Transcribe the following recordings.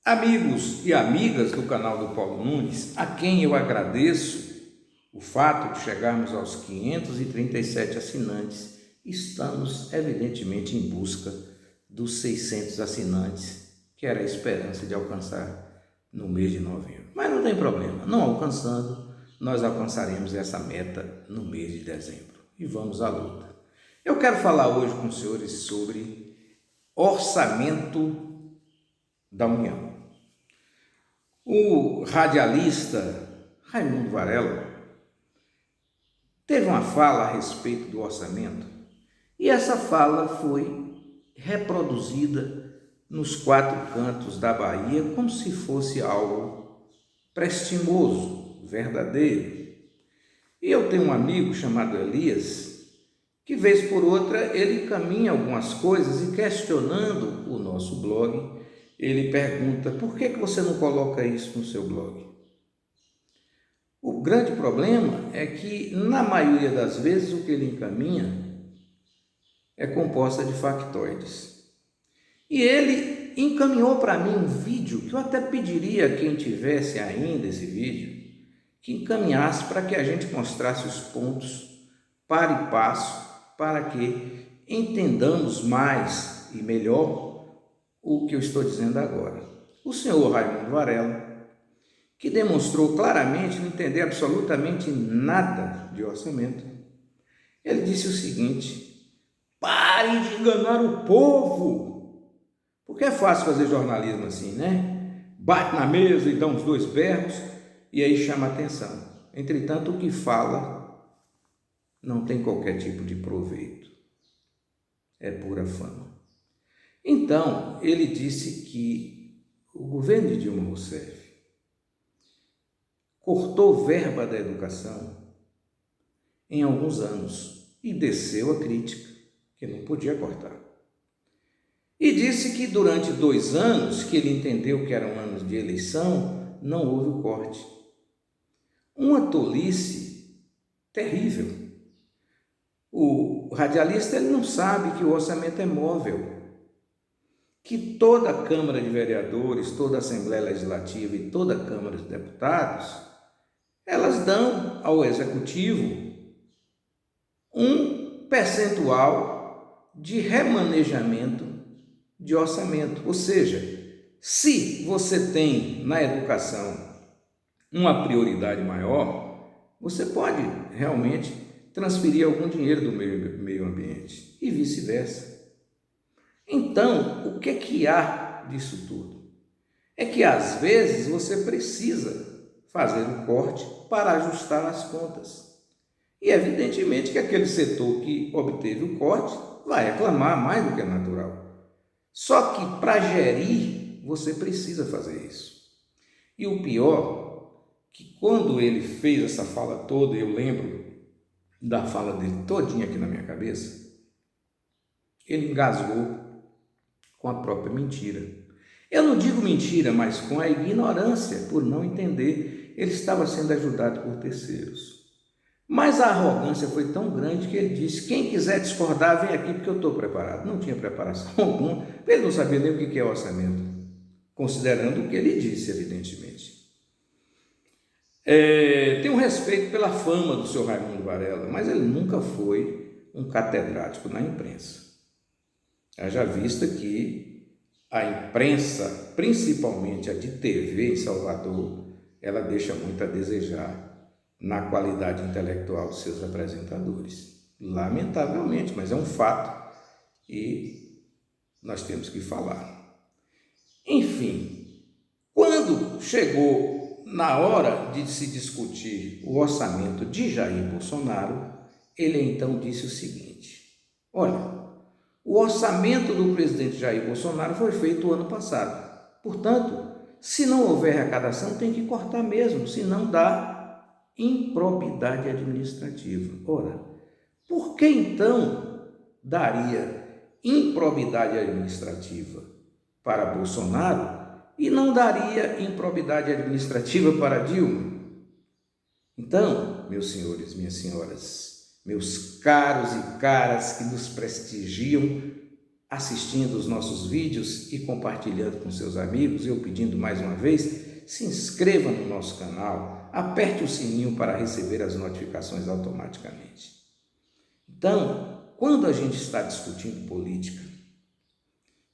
Amigos e amigas do canal do Paulo Nunes, a quem eu agradeço o fato de chegarmos aos 537 assinantes, estamos evidentemente em busca dos 600 assinantes, que era a esperança de alcançar no mês de novembro. Mas não tem problema, não alcançando, nós alcançaremos essa meta no mês de dezembro. E vamos à luta. Eu quero falar hoje com os senhores sobre orçamento da União. O radialista Raimundo Varela teve uma fala a respeito do orçamento e essa fala foi reproduzida nos quatro cantos da Bahia como se fosse algo prestimoso, verdadeiro. E eu tenho um amigo chamado Elias que, vez por outra, ele encaminha algumas coisas e, questionando o nosso blog, ele pergunta: por que você não coloca isso no seu blog? O grande problema é que, na maioria das vezes, o que ele encaminha é composta de factoides. E ele encaminhou para mim um vídeo que eu até pediria a quem tivesse ainda esse vídeo, que encaminhasse para que a gente mostrasse os pontos para e passo, para que entendamos mais e melhor o que eu estou dizendo agora. O senhor Raimundo Varela, que demonstrou claramente não entender absolutamente nada de orçamento, ele disse o seguinte: pare de enganar o povo, porque é fácil fazer jornalismo assim, né? Bate na mesa e dá uns dois berros e aí chama atenção. Entretanto, o que fala não tem qualquer tipo de proveito, é pura fama. Então, ele disse que o governo de Dilma Rousseff cortou verba da educação em alguns anos e desceu a crítica, que não podia cortar. E disse que durante 2 anos, que ele entendeu que eram anos de eleição, não houve o corte. Uma tolice terrível. O radialista ele não sabe que o orçamento é móvel, que toda a Câmara de Vereadores, toda a Assembleia Legislativa e toda a Câmara de Deputados, elas dão ao Executivo um percentual de remanejamento de orçamento. Ou seja, se você tem na educação uma prioridade maior, você pode realmente transferir algum dinheiro do meio ambiente e vice-versa. Então, o que há disso tudo? É que às vezes você precisa fazer um corte para ajustar as contas. E evidentemente que aquele setor que obteve o corte vai reclamar mais do que é natural. Só que para gerir, você precisa fazer isso. E o pior, que quando ele fez essa fala toda, eu lembro da fala dele todinha aqui na minha cabeça, ele engasgou com a própria mentira. Eu não digo mentira, mas com a ignorância, por não entender. Ele estava sendo ajudado por terceiros. Mas a arrogância foi tão grande que ele disse: quem quiser discordar, vem aqui porque eu estou preparado. Não tinha preparação alguma, ele não sabia nem o que é orçamento, considerando o que ele disse, evidentemente. Tenho respeito pela fama do senhor Raimundo Varela, mas ele nunca foi um catedrático na imprensa. Haja vista que a imprensa, principalmente a de TV em Salvador, ela deixa muito a desejar na qualidade intelectual dos seus apresentadores. Lamentavelmente, mas é um fato e nós temos que falar. Enfim, quando chegou na hora de se discutir o orçamento de Jair Bolsonaro, ele então disse o seguinte: olha, o orçamento do presidente Jair Bolsonaro foi feito o ano passado. Portanto, se não houver arrecadação, tem que cortar mesmo, senão dá improbidade administrativa. Ora, por que então daria improbidade administrativa para Bolsonaro e não daria improbidade administrativa para Dilma? Então, meus senhores, minhas senhoras, meus caros e caras que nos prestigiam assistindo os nossos vídeos e compartilhando com seus amigos. Eu pedindo mais uma vez, se inscreva no nosso canal, aperte o sininho para receber as notificações automaticamente. Então, quando a gente está discutindo política,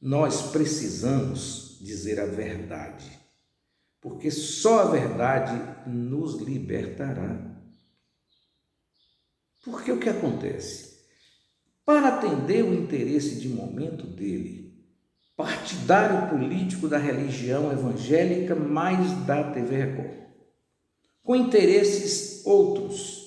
nós precisamos dizer a verdade, porque só a verdade nos libertará. Porque o que acontece? Para atender o interesse de momento dele, partidário político da religião evangélica mais da TV Record, com interesses outros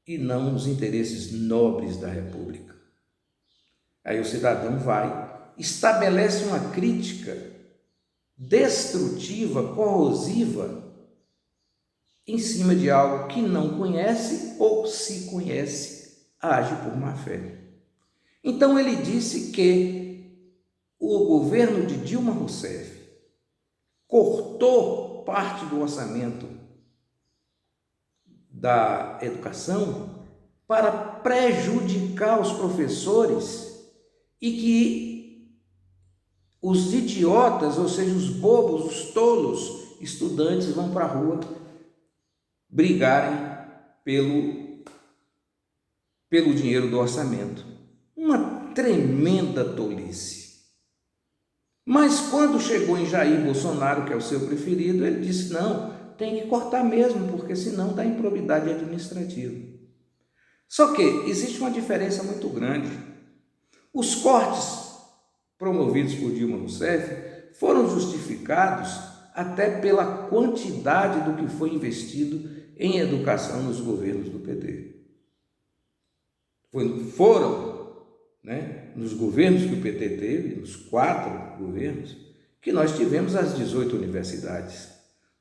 e não os interesses nobres da República. Aí o cidadão vai, estabelece uma crítica destrutiva, corrosiva, em cima de algo que não conhece ou, se conhece, age por má fé. Então ele disse que o governo de Dilma Rousseff cortou parte do orçamento da educação para prejudicar os professores e que os idiotas, ou seja, os bobos, os tolos, estudantes vão para a rua brigarem pelo dinheiro do orçamento. Uma tremenda tolice. Mas quando chegou em Jair Bolsonaro, que é o seu preferido, ele disse, não, tem que cortar mesmo, porque senão dá improbidade administrativa. Só que existe uma diferença muito grande. Os cortes promovidos por Dilma Rousseff foram justificados até pela quantidade do que foi investido em educação nos governos do PT. Foram, nos governos que o PT teve, nos 4 governos, que nós tivemos as 18 universidades,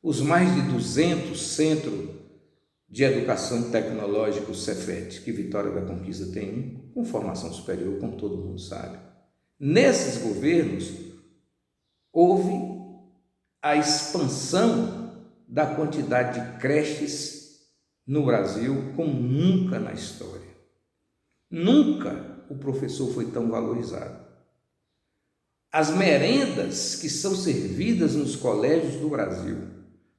os mais de 200 centros de educação tecnológica, o Cefet, que Vitória da Conquista tem com formação superior, como todo mundo sabe. Nesses governos, houve a expansão da quantidade de creches no Brasil como nunca na história. Nunca o professor foi tão valorizado. As merendas que são servidas nos colégios do Brasil,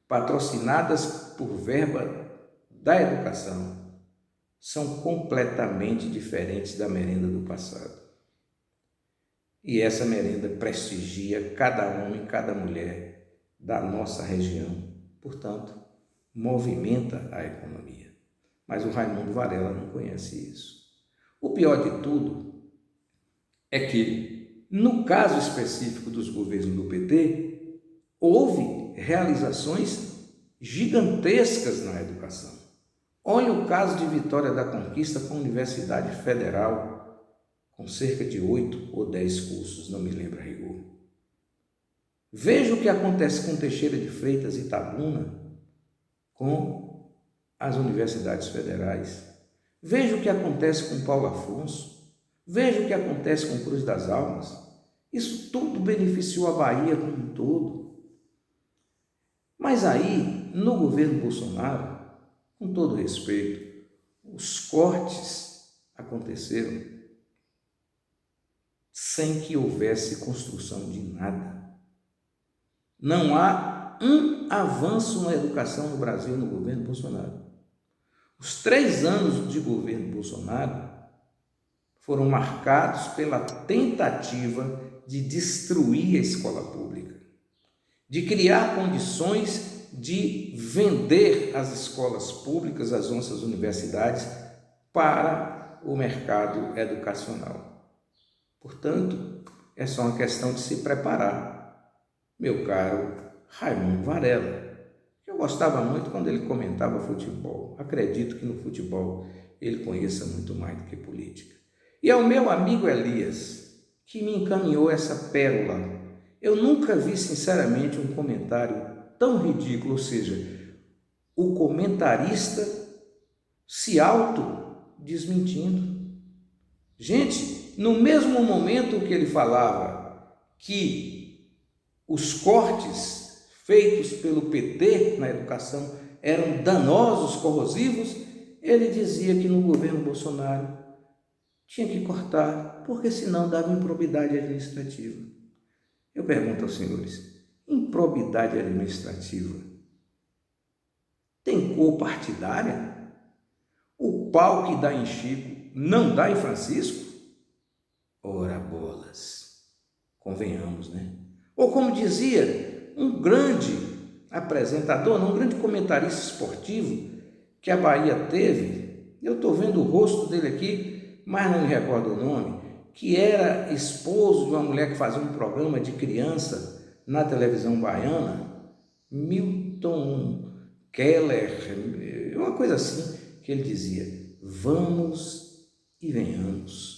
patrocinadas por verba da educação, são completamente diferentes da merenda do passado. E essa merenda prestigia cada homem, cada mulher da nossa região. Portanto, movimenta a economia. Mas o Raimundo Varela não conhece isso. O pior de tudo é que, no caso específico dos governos do PT, houve realizações gigantescas na educação. Olha o caso de Vitória da Conquista com a Universidade Federal, com cerca de 8 ou 10 cursos, não me lembro a rigor. Veja o que acontece com Teixeira de Freitas e Itabuna, com as universidades federais. Veja o que acontece com Paulo Afonso. Veja o que acontece com Cruz das Almas. Isso tudo beneficiou a Bahia como um todo. Mas aí, no governo Bolsonaro, com todo respeito, os cortes aconteceram sem que houvesse construção de nada. Não há um avanço na educação no Brasil no governo Bolsonaro. Os 3 anos de governo Bolsonaro foram marcados pela tentativa de destruir a escola pública, de criar condições de vender as escolas públicas, as nossas universidades, para o mercado educacional. Portanto, é só uma questão de se preparar. Meu caro Raimundo Varela, que eu gostava muito quando ele comentava futebol. Acredito que no futebol ele conheça muito mais do que política. E ao meu amigo Elias, que me encaminhou essa pérola. Eu nunca vi, sinceramente, um comentário tão ridículo, ou seja, o comentarista se auto-desmentindo. Gente, no mesmo momento que ele falava que os cortes feitos pelo PT na educação eram danosos, corrosivos, ele dizia que no governo Bolsonaro tinha que cortar, porque senão dava improbidade administrativa. Eu pergunto aos senhores, improbidade administrativa tem cor partidária? O pau que dá em Chico não dá em Francisco? Ora bolas, convenhamos, né? Ou como dizia um grande apresentador, um grande comentarista esportivo que a Bahia teve, eu estou vendo o rosto dele aqui, mas não me recordo o nome, que era esposo de uma mulher que fazia um programa de criança na televisão baiana, Milton Keller, uma coisa assim, que ele dizia, vamos e venhamos.